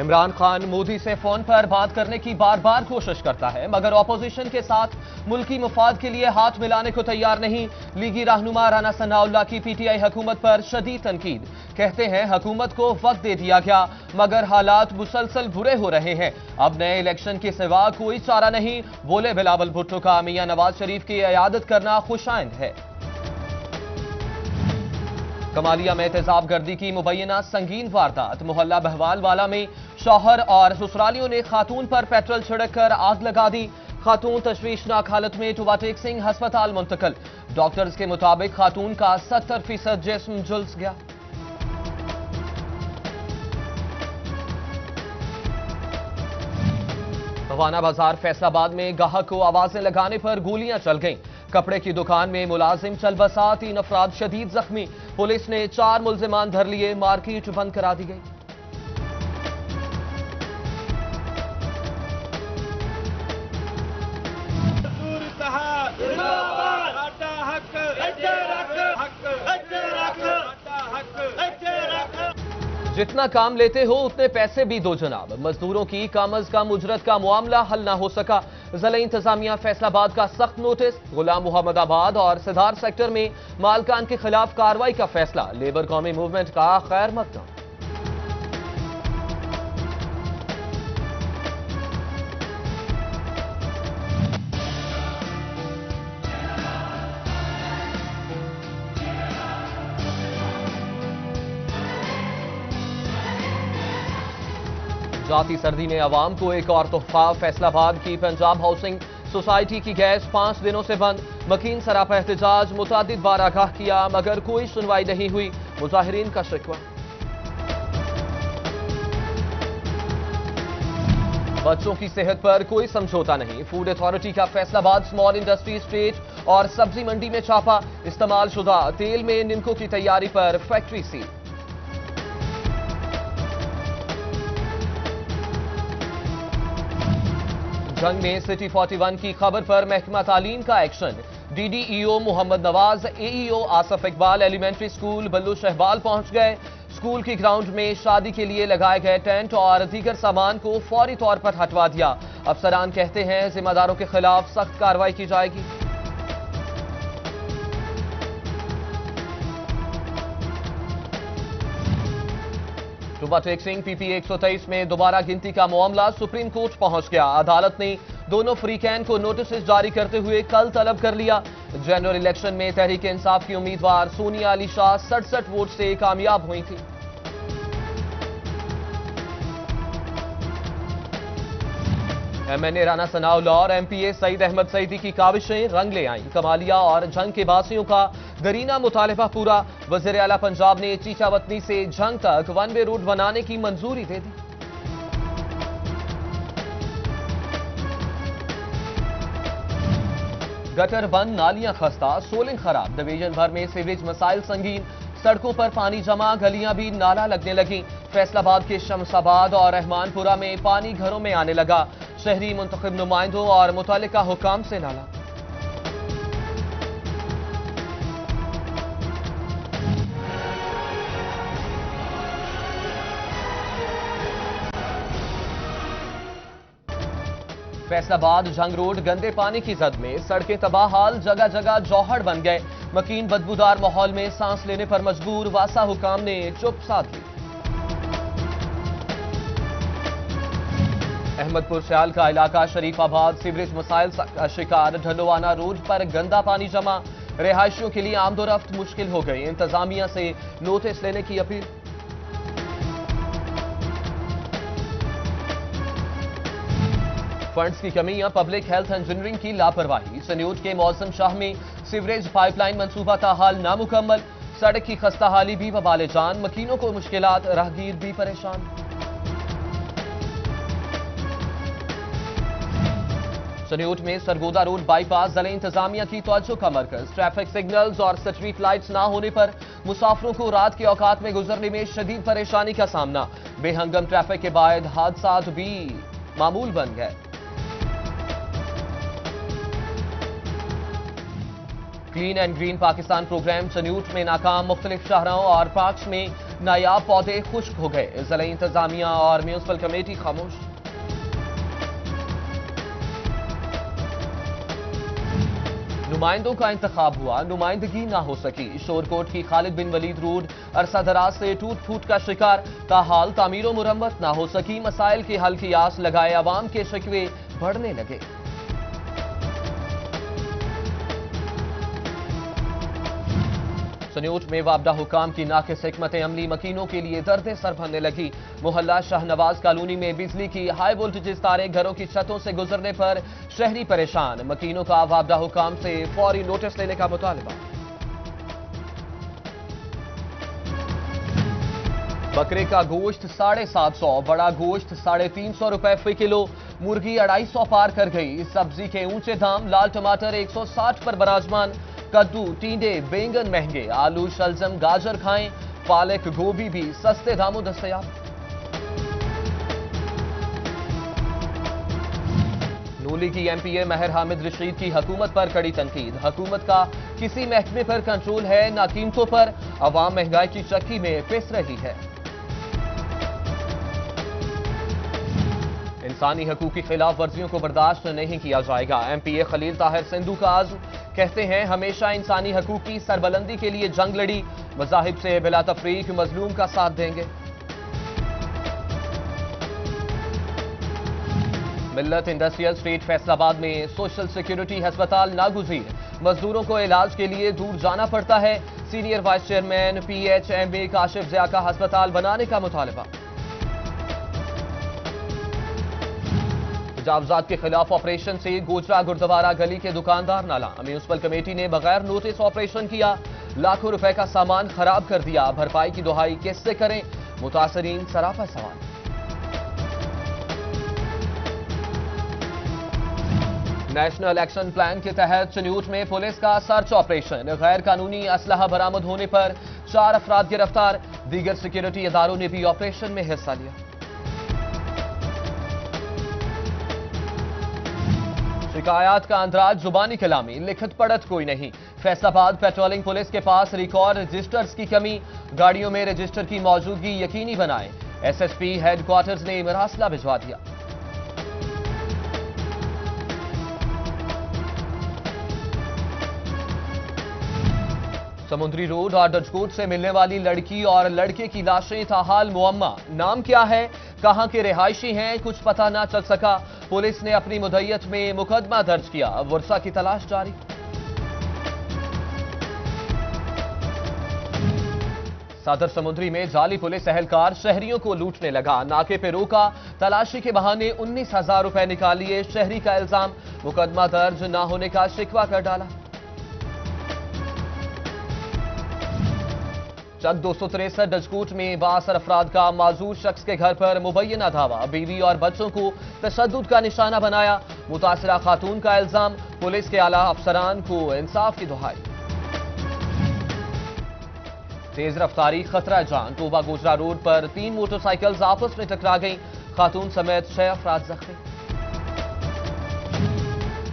इमरान खान मोदी से फोन पर बात करने की बार बार कोशिश करता है, मगर ऑपोजिशन के साथ मुल्की मुफाद के लिए हाथ मिलाने को तैयार नहीं। लीगी रहनुमा राना सनाउल्लाह की पीटीआई हुकूमत पर शदीद तनकीद। कहते हैं हुकूमत को वक्त दे दिया गया, मगर हालात मुसलसल बुरे हो रहे हैं। अब नए इलेक्शन के सिवा कोई चारा नहीं। बोले बिलावल भुट्टो का मियां नवाज शरीफ की इयादत करना खुशाइंद है। कमालिया में तेजाब गर्दी की मुबैना संगीन वारदात। मोहल्ला बहवालवाला में शौहर और ससुरालियों ने खातून पर पेट्रोल छिड़ककर आग लगा दी। खातून तशवीशनाक हालत में टुबाटेक सिंह अस्पताल मुंतकिल। डॉक्टर्स के मुताबिक खातून का 70% जिस्म झुलस गया। भवाना बाजार फैसलाबाद में गाहक को आवाजें लगाने पर गोलियां चल गईं। कपड़े की दुकान में मुलाजिम चल बसा, 3 अफराद शदीद जख्मी। पुलिस ने 4 मुल्जिमान धर लिए, मार्केट बंद करा दी गई। जितना काम लेते हो उतने पैसे भी दो जनाब। मजदूरों की कम अज कम उजरत का मामला हल ना हो सका। जिला इंतजामिया फैसलाबाद का सख्त नोटिस। गुलाम मोहम्मदाबाद और सिद्धार्थ सेक्टर में मालकान के खिलाफ कार्रवाई का फैसला। लेबर कौमी मूवमेंट का खैर मकदम। जाती सर्दी में आवाम को एक और तोहफा। फैसलाबाद की पंजाब हाउसिंग सोसाइटी की गैस 5 दिनों से बंद। मकीन सरापा एहतजाज, मुतादिद बार आगाह किया, मगर कोई सुनवाई नहीं हुई। मुजाहिरीन का शिकवा। बच्चों की सेहत पर कोई समझौता नहीं। फूड अथॉरिटी का फैसलाबाद स्मॉल इंडस्ट्री स्टेट और सब्जी मंडी में छापा। इस्तेमाल शुदा तेल में निमको की तैयारी पर फैक्ट्री सील। जंग में सिटी 41 की खबर पर महकमा तालीम का action. DDEO Mohammad Nawaz, AEO Asif Iqbal elementary school Ballu Shahbal पहुंच गए। स्कूल की ग्राउंड में शादी के लिए लगाए गए टेंट और दीगर सामान को फौरी तौर पर हटवा दिया। अफसरान कहते हैं जिम्मेदारों के खिलाफ सख्त कार्रवाई की जाएगी। टुबाटेक सिंह पीपी 123 में दोबारा गिनती का मामला सुप्रीम कोर्ट पहुंच गया। अदालत ने दोनों फ्रीकैन को नोटिस जारी करते हुए कल तलब कर लिया। जनरल इलेक्शन में तहरीक इंसाफ की उम्मीदवार सोनिया अली शाह 67 वोट से कामयाब हुई थी। एमएनए राना सनाउल्लाह और एमपीए सईद अहमद सईदी की काविशें रंग ले आईं। कमालिया और झंग के बासियों का गरीना मुतालिबा पूरा। वज़ीर आला पंजाब ने चीचावतनी से झंग तक 1 वे रोड बनाने की मंजूरी दे दी। गटर बंद, नालियां खस्ता, सोलिंग खराब। डिवीजन भर में सीवरेज मसाइल संगीन। सड़कों पर पानी जमा, गलियां भी नाला लगने लगी। फैसलाबाद के शमसाबाद और रहमानपुरा में पानी घरों में आने लगा। शहरी मुंतखब नुमाइंदों और मुतल्लिका हुकाम से नाला। फैसलाबाद जंग रोड गंदे पानी की जद में, सड़कें तबाह हाल, जगह जगह जौहड़ बन गए। मकीन बदबूदार माहौल में सांस लेने पर मजबूर। वासा हुकाम ने चुप साध ली। अहमदपुर सयाल का इलाका शरीफाबाद सीवरेज मसाइल का शिकार। ढंडोवाना रोड पर गंदा पानी जमा। रिहायशियों के लिए आमदोरफ्त मुश्किल हो गई। इंतजामिया से नोटिस लेने की अपील। फंड्स की कमी या पब्लिक हेल्थ इंजीनियरिंग की लापरवाही। सन्यूट के मौसम शाह में सीवरेज पाइपलाइन मंसूबा का हाल नामुकम्मल। सड़क की खस्ता हाली भी वबाले जान। मकीनों को मुश्किलात, राहगीर भी परेशान। सन्यूट में सरगोदा रोड बाईपास जिले इंतजामिया की तवज्जो का मरकज। ट्रैफिक सिग्नल्स और स्ट्रीट लाइट्स ना होने पर मुसाफिरों को रात के औकात में गुजरने में शदीद परेशानी का सामना। बेहंगम ट्रैफिक के बाद हादसात भी मामूल बन गए। Clean and green Pakistan programme सन्यूट में नाकाम। मुख्तलिफ शहरों और पार्क्स में नायाब पौधे खुश्क हो गए। जिला इंतजामिया और म्यूनिसिपल कमेटी खामोश। नुमाइंदों का इंतखाब हुआ, नुमाइंदगी ना हो सकी। शोरकोट की खालिद बिन वलीद रोड अरसा दराज से टूट फूट का शिकार। ताहाल तामीर मुरम्मत ना हो सकी। मसाइल के हल की आस लगाए अवाम के शिकवे बढ़ने लगे। सन्योट में वापडा हुकाम की नाकिस हिकमत अमली मकीनों के लिए दर्द सर भरने लगी। मोहल्ला शाहनवाज कॉलोनी में बिजली की हाई वोल्टेज तारे घरों की छतों से गुजरने पर शहरी परेशान। मकीनों का वापडा हुकाम से फौरी नोटिस लेने का मुतालबा। बकरे का गोश्त 750, बड़ा गोश्त 350 रुपए फी किलो। मुर्गी 250 पार कर गई। सब्जी के ऊंचे दाम, लाल टमाटर 160 पर बराजमान। कद्दू, टींडे, बैंगन महंगे। आलू, शलजम, गाजर खाएं। पालक, गोभी भी सस्ते दामों दस्तयाब। नूली की एमपीए महर हामिद रशीद की हुकूमत पर कड़ी तनकीद। हुकूमत का किसी महकमे पर कंट्रोल है ना कीमतों पर। अवाम महंगाई की चक्की में पिस रही है। इंसानी हकूक की खिलाफ वर्जियों को बर्दाश्त नहीं किया जाएगा। एमपीए खलील ताहिर सिंधु का आज़म, कहते हैं हमेशा इंसानी हकूक की सरबलंदी के लिए जंग लड़ी। मज़ाहिब से बिला तफरीक मजलूम का साथ देंगे। मिल्लत इंडस्ट्रियल स्टेट फैसलाबाद में सोशल सिक्योरिटी अस्पताल नागुज़ीर। मजदूरों को इलाज के लिए दूर जाना पड़ता है। Senior vice chairman PHMA Kashif Zia का अस्पताल बनाने का मुतालबा। जावजात के खिलाफ ऑपरेशन से गोजरा गुरुद्वारा गली के दुकानदार नाला। म्यूनिसिपल कमेटी ने बगैर नोटिस ऑपरेशन किया। लाखों रुपए का सामान खराब कर दिया। भरपाई की दुहाई किससे करें, मुतासरीन सराफा सवाल। नेशनल एक्शन प्लान के तहत चन्यूट में पुलिस का सर्च ऑपरेशन। गैर कानूनी असलहा बरामद होने पर 4 अफराद गिरफ्तार। दीगर सिक्योरिटी इदारों ने भी ऑपरेशन में हिस्सा लिया। शिकायत का अंदाज जुबानी कलामी, लिखत पढ़त कोई नहीं। फैसलाबाद पेट्रोलिंग पुलिस के पास रिकॉर्ड रजिस्टर्स की कमी। गाड़ियों में रजिस्टर की मौजूदगी यकीनी बनाएं। SSP हेडक्वार्टर्स ने मरासला भिजवा दिया। समुद्री रोड और डचकोट से मिलने वाली लड़की और लड़के की लाशें ताहाल मुअम्मा। नाम क्या है, कहां के रिहायशी हैं, कुछ पता ना चल सका। पुलिस ने अपनी मुद्दत में मुकदमा दर्ज किया। वर्षा की तलाश जारी। सादर समुद्री में जाली पुलिस एहलकार शहरियों को लूटने लगा। नाके पे रोका, तलाशी के बहाने 19,000 रुपए निकाल लिए। शहरी का इल्जाम, मुकदमा दर्ज ना होने का शिकवा कर डाला। चक 263 डचकोट में 62 अफराद का माजूर शख्स के घर पर मुबैना धावा। बीवी और बच्चों को तशद्दुद का निशाना बनाया। मुतासिरा खातून का इल्जाम, पुलिस के आला अफसरान को इंसाफ की दुहाई। तेज रफ्तारी खतरा जान। तोबा गोजरा रोड पर 3 मोटरसाइकिल्स आपस में टकरा गईं। खातून समेत 6 अफराद जख्मी।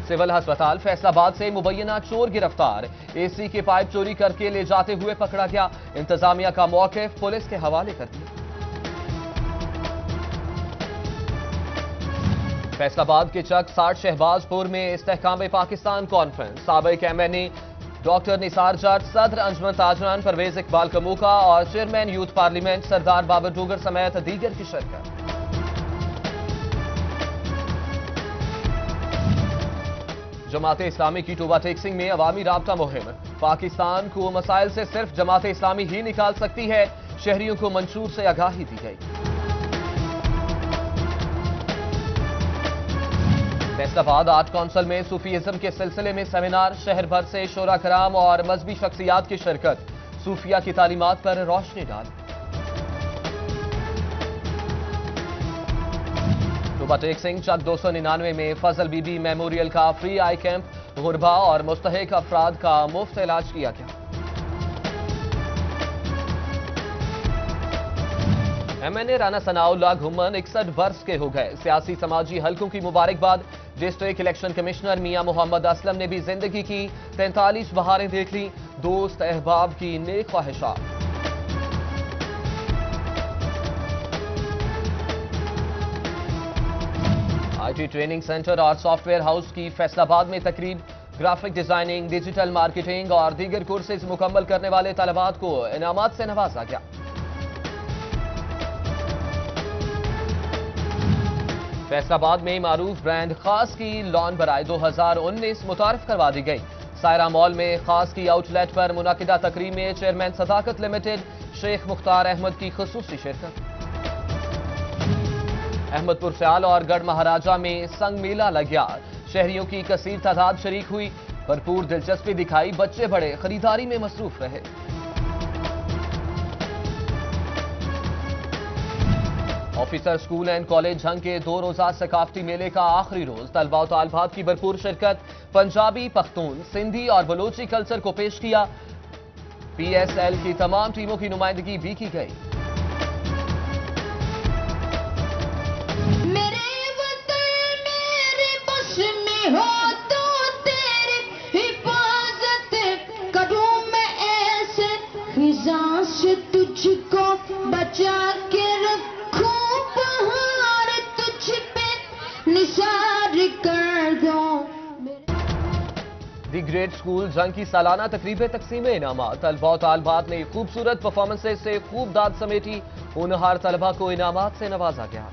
सिविल अस्पताल फैसलाबाद से मुबैना चोर गिरफ्तार। AC के पाइप चोरी करके ले जाते हुए पकड़ा गया। इंतजामिया का मौक़िफ़ पुलिस के हवाले कर दिया। फैसलाबाद के चक 60 शहबाजपुर में इस्तेहकाम पाकिस्तान कॉन्फ्रेंस। साबिक MNA डॉक्टर निसार जट, सदर अंजुमन ताजरान परवेज इकबाल कमोका और चेयरमैन यूथ पार्लियामेंट सरदार बाबर डोगर समेत दीगर की शिरकत। जमात इस्लामी की टोबा टेक्सिंग में अवामी राब्ता मुहिम। पाकिस्तान को मसाइल से सिर्फ जमात इस्लामी ही निकाल सकती है। शहरियों को मंशूर से आगाही दी गई। फैसलाबाद आर्ट काउंसिल में सूफीइज्म के सिलसिले में सेमिनार। शहर भर से शोरा कराम और मजहबी शख्सियात की शिरकत। सूफिया की तालीमात पर रोशनी डाली। टेक सिंह चक 299 में फजल बीबी मेमोरियल का फ्री आई कैंप। गुरबा और मुस्तहिक अफराद का मुफ्त इलाज किया गया। MNA राना सनाउल्लाह घुम्मन 61 वर्ष के हो गए। सियासी समाजी हलकों की मुबारकबाद। डिस्ट्रिक्ट इलेक्शन कमिश्नर मियां मोहम्मद असलम ने भी जिंदगी की 43 बहारें देख ली। दोस्त अहबाब की नेक ख्वाहिशात। आईटी ट्रेनिंग सेंटर और सॉफ्टवेयर हाउस की फैसलाबाद में तकरीब। ग्राफिक डिजाइनिंग, डिजिटल मार्केटिंग और दीगर कोर्सेज मुकम्मल करने वाले तलबात को इनामात से नवाजा गया। फैसलाबाद में मारूफ ब्रांड खास की लॉन बराई 2019 मुतारफ करवा दी गई। सायरा मॉल में खास की आउटलेट पर मुनाकिदा तकरीब में चेयरमैन सदाकत लिमिटेड शेख मुख्तार अहमद की खुसूसी शिरकत। अहमदपुर स्याल और गढ़ महाराजा में संग मेला लग गया। शहरियों की कसीर तादाद शरीक हुई। भरपूर दिलचस्पी दिखाई। बच्चे बड़े खरीदारी में मसरूफ रहे। Officer school and college Jhang के 2 रोजा सकाफती मेले का आखिरी रोज तलबा और तालबात की भरपूर शिरकत। पंजाबी, पख्तून, सिंधी और बलोची कल्चर को पेश किया। पीएसएल की तमाम टीमों की नुमाइंदगी भी की गई। हो तो तेरी हिफाजत करूं मैं ऐसे फिजा से तुझको बचा के रखूं बहार तुझ पे निसार कर दो। दी ग्रेट स्कूल जंग की सालाना तकरीब तकसीम इनामात। तलबा और तालबात ने खूबसूरत परफॉर्मेंसेज से खूब दाद समेटी। होनहार तलबा को इनामात से नवाजा गया।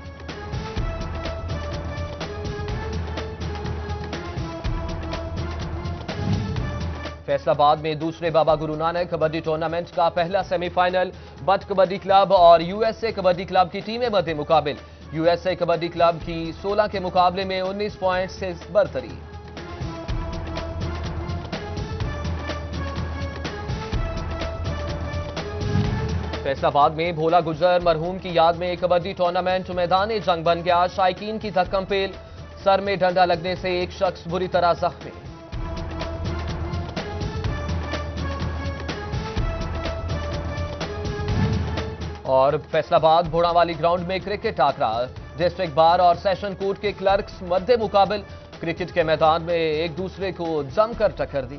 फैसलाबाद में दूसरे बाबा गुरु नानक कबड्डी टूर्नामेंट का पहला सेमीफाइनल। बट कबड्डी क्लब और यूएसए कबड्डी क्लब की टीमें मध्य मुकाबिल। यूएसए कबड्डी क्लब की 16 के मुकाबले में 19 पॉइंट से बरतरी। फैसलाबाद में भोला गुजर मरहूम की याद में कबड्डी टूर्नामेंट मैदान जंग बन गया। शायकीन की धक्कमपेल। सर में डंडा लगने से एक शख्स बुरी तरह जख्मी। और फैसलाबाद भोड़ावाली ग्राउंड में क्रिकेट टाकरा। डिस्ट्रिक्ट बार और सेशन कोर्ट के क्लर्क्स मध्य मुकाबिल। क्रिकेट के मैदान में एक दूसरे को जमकर टक्कर दी।